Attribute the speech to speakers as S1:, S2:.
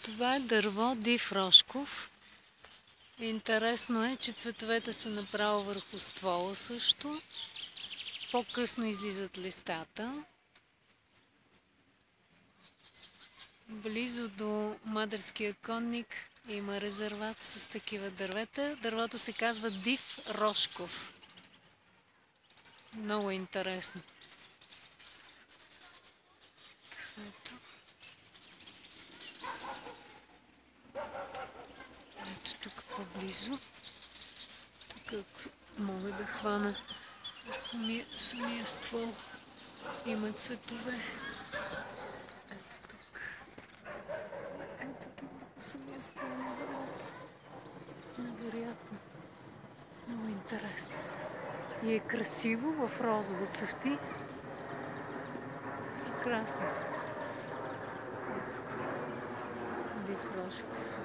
S1: Това е дърво Див Рошков. Интересно е, че цветовете са направо върху ствола също. По-късно излизат листата. Близо до Мадърския конник има резерват с такива дървета. Дървото се казва Див Рошков. Много интересно. Ето. Ето тук по-близо. Тук мога да хвана върху самия ствол. Има цветове. Ето тук. Ето тук върху самия ствол на дървото. Невероятно. Много интересно. И е красиво в розово цъфти. Прекрасно. Ето тук. Див Рошков.